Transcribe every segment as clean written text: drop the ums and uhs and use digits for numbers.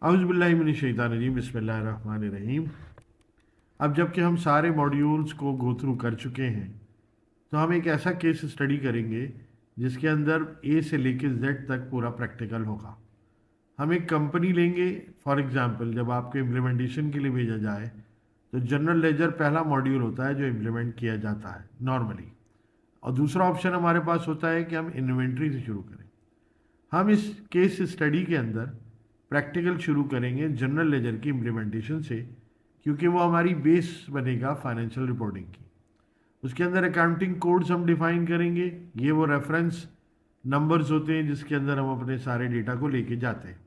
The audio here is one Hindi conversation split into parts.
औज़ुबिल्लाहिमिनश्शैतानिर्रजीम बिस्मिल्लाहिर्रहमानिर्रहीम। अब जबकि हम सारे मॉड्यूल्स को गो थ्रू कर चुके हैं तो हम एक ऐसा केस स्टडी करेंगे जिसके अंदर ए से लेके जेड तक पूरा प्रैक्टिकल होगा। हम एक कंपनी लेंगे। फॉर एग्जांपल, जब आपको इम्प्लीमेंटेशन के लिए भेजा जाए तो जनरल लेजर पहला मॉड्यूल होता है जो इम्प्लीमेंट किया जाता है नॉर्मली, और दूसरा ऑप्शन हमारे पास होता है कि हम इन्वेंट्री से शुरू करें। हम इस केस स्टडी के अंदर प्रैक्टिकल शुरू करेंगे जनरल लेजर की इम्प्लीमेंटेशन से, क्योंकि वो हमारी बेस बनेगा फाइनेंशियल रिपोर्टिंग की। उसके अंदर अकाउंटिंग कोड्स हम डिफाइन करेंगे। ये वो रेफरेंस नंबर्स होते हैं जिसके अंदर हम अपने सारे डेटा को लेके जाते हैं।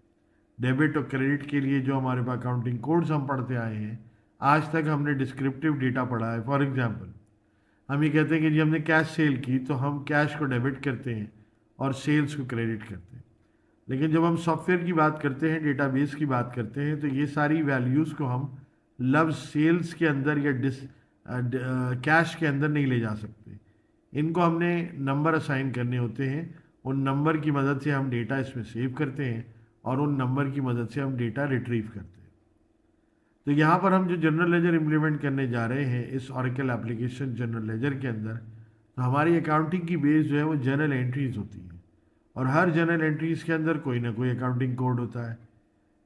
डेबिट और क्रेडिट के लिए जो हमारे पास अकाउंटिंग कोड्स हम पढ़ते आए हैं, आज तक हमने डिस्क्रिप्टिव डेटा पढ़ा है। फॉर एग्जांपल, हम ये कहते हैं कि जी हमने कैश सेल की तो हम कैश को डेबिट करते हैं और सेल्स को क्रेडिट करते हैं। लेकिन जब हम सॉफ्टवेयर की बात करते हैं, डेटाबेस की बात करते हैं, तो ये सारी वैल्यूज़ को हम लफ्ज़ सेल्स के अंदर या कैश के अंदर नहीं ले जा सकते। इनको हमने नंबर असाइन करने होते हैं। उन नंबर की मदद से हम डेटा इसमें सेव करते हैं और उन नंबर की मदद से हम डेटा रिट्रीव करते हैं। तो यहाँ पर हम जो जनरल लेजर इम्प्लीमेंट करने जा रहे हैं इस ऑरेकल एप्लीकेशन जनरल लेजर के अंदर, तो हमारी अकाउंटिंग की बेस जो है वो जनरल एंट्रीज होती है, और हर जनरल एंट्रीज के अंदर कोई ना कोई अकाउंटिंग कोड होता है।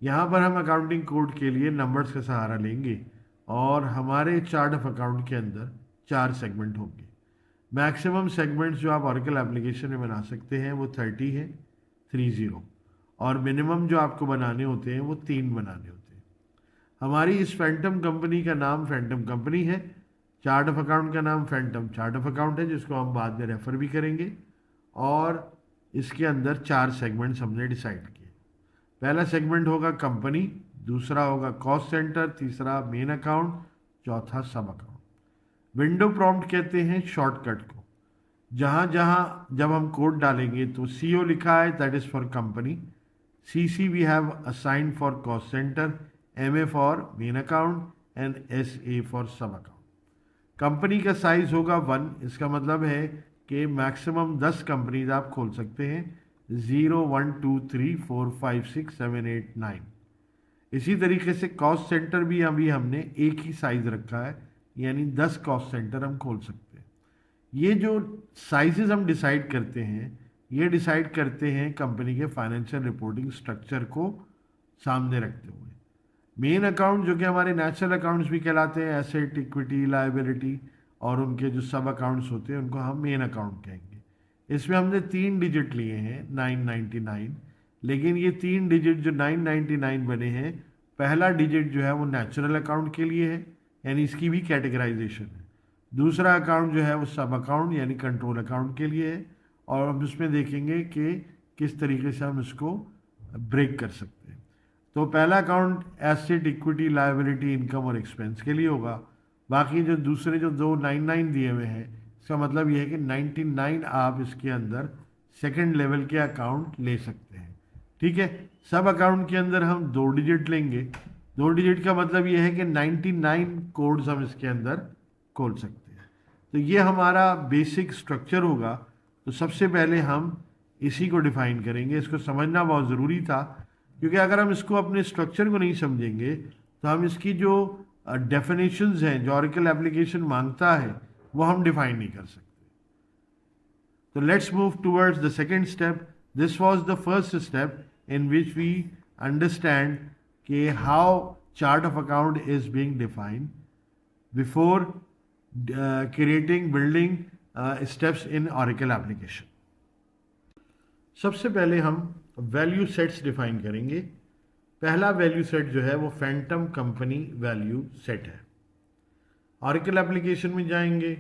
यहाँ पर हम अकाउंटिंग कोड के लिए नंबर्स का सहारा लेंगे और हमारे चार्ट ऑफ अकाउंट के अंदर 4 सेगमेंट होंगे। मैक्सिमम सेगमेंट्स जो आप ऑरेकल एप्लीकेशन में बना सकते हैं वो 30 है, 30, और मिनिमम जो आपको बनाने होते हैं वो 3 बनाने होते हैं। हमारी इस फैंटम कंपनी का नाम फैंटम कंपनी है। चार्ट ऑफ अकाउंट का नाम फैंटम चार्ट ऑफ अकाउंट है, जिसको हम बाद में रेफर भी करेंगे। और इसके अंदर 4 सेगमेंट्स हमने डिसाइड किए। पहला सेगमेंट होगा कंपनी, दूसरा होगा कॉस्ट सेंटर, तीसरा मेन अकाउंट, चौथा सब अकाउंट। विंडो प्रॉम्प्ट कहते हैं शॉर्टकट को। जहाँ जहाँ जब हम कोड डालेंगे तो CO लिखा है, that is for company, CC we have assigned for cost centre, MA for main account and SA for sub account. Company का साइज होगा 1। इसका मतलब है कि मैक्सिमम 10 कंपनीज आप खोल सकते हैं। 0, 1, 2, 3, 4, 5, 6, 7, 8, 9। इसी तरीके से कॉस्ट सेंटर भी अभी हमने एक ही साइज रखा है, यानी 10 कॉस्ट सेंटर हम खोल सकते हैं। ये जो साइजेस हम डिसाइड करते हैं, ये डिसाइड करते हैं कंपनी के फाइनेंशियल रिपोर्टिंग स्ट्रक्चर को सामने रखते हुए। मेन अकाउंट जो कि हमारे नेचुरल अकाउंट्स भी कहलाते हैं, एसेट, इक्विटी, लायबिलिटी, और उनके जो सब अकाउंट्स होते हैं उनको हम मेन अकाउंट कहेंगे। इसमें हमने 3 डिजिट लिए हैं 999, लेकिन ये 3 डिजिट जो 999 बने हैं, पहला डिजिट जो है वो नेचुरल अकाउंट के लिए है, यानी इसकी भी कैटेगराइजेशन है। दूसरा अकाउंट जो है वो सब अकाउंट यानी कंट्रोल अकाउंट के लिए है, और हम उसमें देखेंगे कि किस तरीके से हम इसको ब्रेक कर सकते हैं। तो पहला account asset, equity, liability, income और एक्सपेंस के लिए होगा। बाकी जो दूसरे जो 299 दिए हुए हैं, इसका मतलब ये है कि 99 आप इसके अंदर सेकंड लेवल के अकाउंट ले सकते हैं। ठीक है। सब अकाउंट के अंदर हम 2 डिजिट लेंगे। 2 डिजिट का मतलब ये है कि 99 कोड्स हम इसके अंदर खोल सकते हैं। तो ये हमारा बेसिक स्ट्रक्चर होगा। तो सबसे पहले हम इसी को डिफाइन करेंगे। इसको समझना बहुत ज़रूरी था, क्योंकि अगर हम इसको अपने स्ट्रक्चर को नहीं समझेंगे तो हम इसकी जो डेफिनेशंस हैं जो ऑरेकल एप्लीकेशन मांगता है वो हम डिफाइन नहीं कर सकते। तो let's move towards the second step. This was the first step in which we understand कि how chart of account is being defined before creating building steps in Oracle application. सबसे पहले हम वैल्यू सेट्स डिफाइन करेंगे। पहला वैल्यू सेट जो है वो फैंटम कंपनी वैल्यू सेट है। ऑरेकल एप्लीकेशन में जाएंगे,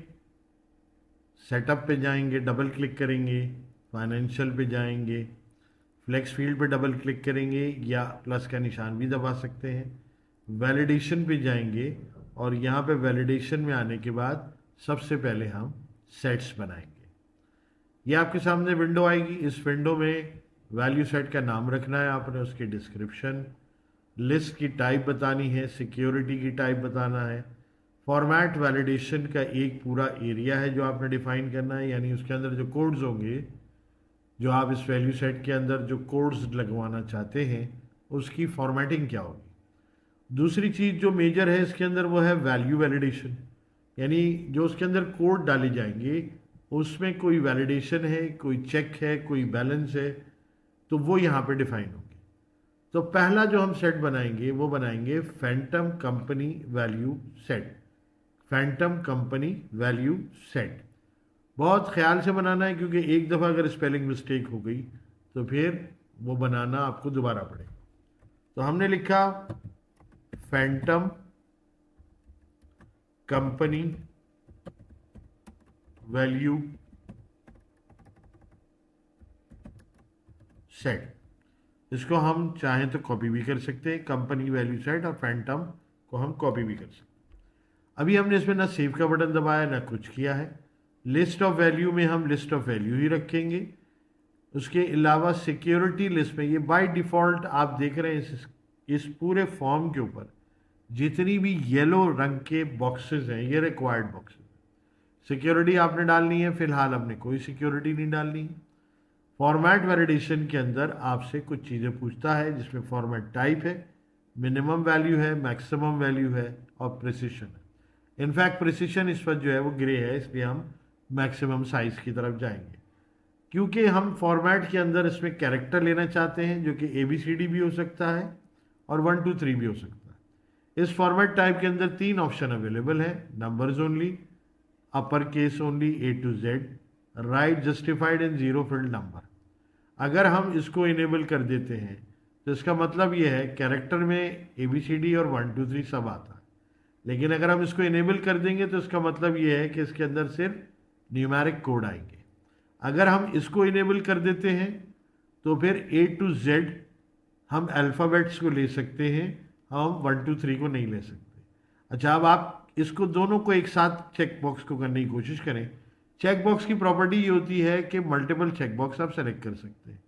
सेटअप पे जाएंगे, डबल क्लिक करेंगे, फाइनेंशियल पे जाएंगे, फ्लेक्स फील्ड पे डबल क्लिक करेंगे या प्लस का निशान भी दबा सकते हैं। वैलिडेशन पे जाएंगे और यहाँ पे वैलिडेशन में आने के बाद सबसे पहले हम सेट्स बनाएंगे। ये आपके सामने विंडो आएगी। इस विंडो में वैल्यू सेट का नाम रखना है आपने, उसकी डिस्क्रिप्शन, लिस्ट की टाइप बतानी है, सिक्योरिटी की टाइप बताना है, फॉर्मेट वैलिडेशन का एक पूरा एरिया है जो आपने डिफाइन करना है, यानी उसके अंदर जो कोड्स होंगे, जो आप इस वैल्यू सेट के अंदर जो कोड्स लगवाना चाहते हैं उसकी फॉर्मेटिंग क्या होगी। दूसरी चीज़ जो मेजर है इसके अंदर वो है वैल्यू वैलिडेशन, यानी जो उसके अंदर कोड डाले जाएंगे उसमें कोई वैलिडेशन है, कोई चेक है, कोई बैलेंस है, तो वो यहाँ पे डिफाइन होगी। तो पहला जो हम सेट बनाएंगे वो बनाएंगे Phantom company value set. Phantom company value set बहुत ख्याल से बनाना है, क्योंकि एक दफ़ा अगर स्पेलिंग मिस्टेक हो गई तो फिर वो बनाना आपको दोबारा पड़ेगा। तो हमने लिखा फैंटम कंपनी वैल्यू सेट। इसको हम चाहें तो कॉपी भी कर सकते हैं, कंपनी वैल्यू सेट और फैंटम को हम कॉपी भी कर सकते हैं। अभी हमने इसमें ना सेव का बटन दबाया ना कुछ किया है। लिस्ट ऑफ वैल्यू में हम लिस्ट ऑफ वैल्यू ही रखेंगे। उसके अलावा सिक्योरिटी लिस्ट में ये बाय डिफ़ॉल्ट आप देख रहे हैं इस पूरे फॉर्म के ऊपर जितनी भी येलो रंग के बॉक्सेस हैं ये रिक्वायर्ड बॉक्सेस। सिक्योरिटी आपने डालनी है, फिलहाल हमने कोई सिक्योरिटी नहीं डालनी है। फॉर्मेट वैलिडेशन के अंदर आपसे कुछ चीज़ें पूछता है, जिसमें फॉर्मेट टाइप है, मिनिमम वैल्यू है, मैक्सिमम वैल्यू है और प्रिसिशन है। इनफैक्ट प्रिसिशन इस वक्त जो है वो ग्रे है, इसलिए हम मैक्सिमम साइज की तरफ जाएंगे, क्योंकि हम फॉर्मेट के अंदर इसमें कैरेक्टर लेना चाहते हैं जो कि ABCD भी हो सकता है और 1 2 3 भी हो सकता है। इस फॉर्मेट टाइप के अंदर 3 ऑप्शन अवेलेबल है, numbers only, upper case only A to Z, right justified and zero field number. अगर हम इसको इनेबल कर देते हैं तो इसका मतलब ये है कैरेक्टर में ABCD और 1 2 3 सब आता है, लेकिन अगर हम इसको इनेबल कर देंगे तो इसका मतलब ये है कि इसके अंदर सिर्फ न्यूमेरिक कोड आएंगे। अगर हम इसको इनेबल कर देते हैं तो फिर A to Z हम अल्फ़ाबेट्स को ले सकते हैं, हम 1 2 3 को नहीं ले सकते। अच्छा, अब आप इसको दोनों को एक साथ चेक बॉक्स को करने की कोशिश करें। चेक बॉक्स की प्रॉपर्टी ये होती है कि मल्टीपल चेक बॉक्स आप सेलेक्ट कर सकते हैं,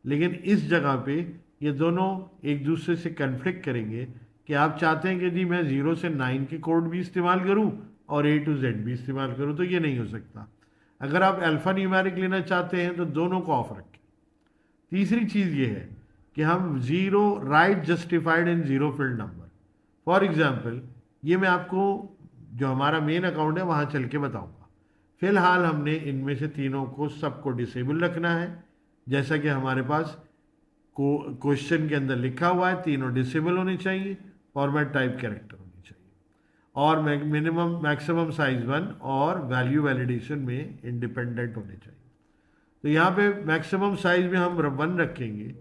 लेकिन इस जगह पे ये दोनों एक दूसरे से कन्फ्लिक्ट करेंगे कि आप चाहते हैं कि जी मैं 0 से 9 के कोड भी इस्तेमाल करूं और A to Z भी इस्तेमाल करूं, तो ये नहीं हो सकता। अगर आप अल्फ़ा न्यूमेरिक लेना चाहते हैं तो दोनों को ऑफ रखें। तीसरी चीज़ ये है कि हम 0 right justified and zero field number. For example ये मैं आपको जो हमारा मेन अकाउंट है वहाँ चल के बताऊँगा। फिलहाल हमने इनमें से तीनों को सबको डिसेबल रखना है, जैसा कि हमारे पास क्वेश्चन के अंदर लिखा हुआ है, तीनों डिसेबल होने चाहिए, फॉर्मेट टाइप कैरेक्टर होनी चाहिए और मिनिमम मैक्सिमम साइज 1 और वैल्यू वैलिडेशन में इंडिपेंडेंट होने चाहिए। तो यहाँ पे मैक्सिमम साइज में हम 1 रखेंगे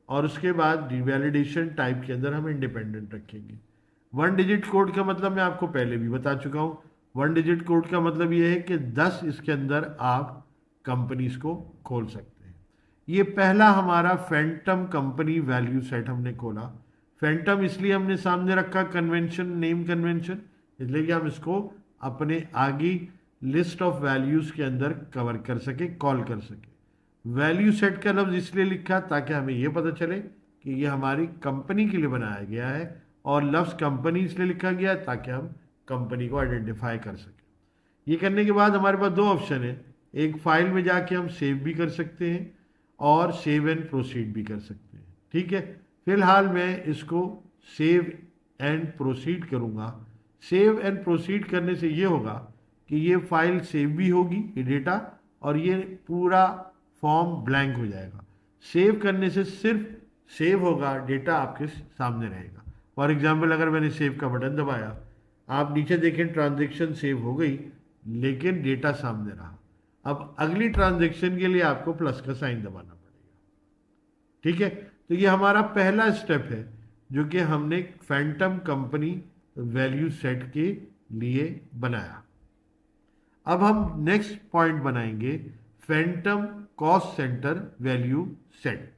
और उसके बाद वैलिडेशन टाइप के अंदर हम इंडिपेंडेंट रखेंगे। 1 डिजिट कोड का मतलब मैं आपको पहले भी बता चुका हूँ। 1 डिजिट कोड का मतलब ये है कि 10 इसके अंदर आप कंपनीज को खोल सकते हैं। ये पहला हमारा फैंटम कंपनी वैल्यू सेट हमने खोला। फैंटम इसलिए हमने सामने रखा कन्वेंशन, नेम कन्वेंशन, इसलिए कि हम इसको अपने आगे लिस्ट ऑफ वैल्यूज़ के अंदर कवर कर सके, कॉल कर सके। वैल्यू सेट का लफ्ज़ इसलिए लिखा ताकि हमें यह पता चले कि ये हमारी कंपनी के लिए बनाया गया है, और लफ्ज़ कंपनी इसलिए लिखा गया है ताकि हम कंपनी को आइडेंटिफाई कर सकें। ये करने के बाद हमारे पास 2 ऑप्शन है, एक फाइल में जाके हम सेव भी कर सकते हैं और सेव एंड प्रोसीड भी कर सकते हैं। ठीक है, फिलहाल मैं इसको सेव एंड प्रोसीड करूँगा। सेव एंड प्रोसीड करने से ये होगा कि ये फाइल सेव भी होगी, ये डेटा, और ये पूरा फॉर्म ब्लैंक हो जाएगा। सेव करने से सिर्फ सेव होगा, डेटा आपके सामने रहेगा। फॉर एग्जाम्पल अगर मैंने सेव का बटन दबाया, आप नीचे देखें ट्रांजैक्शन सेव हो गई लेकिन डेटा सामने रहा। अब अगली ट्रांजैक्शन के लिए आपको प्लस का साइन दबाना पड़ेगा। ठीक है, तो ये हमारा पहला स्टेप है जो कि हमने फैंटम कंपनी वैल्यू सेट के लिए बनाया। अब हम नेक्स्ट पॉइंट बनाएंगे Phantom cost centre value set.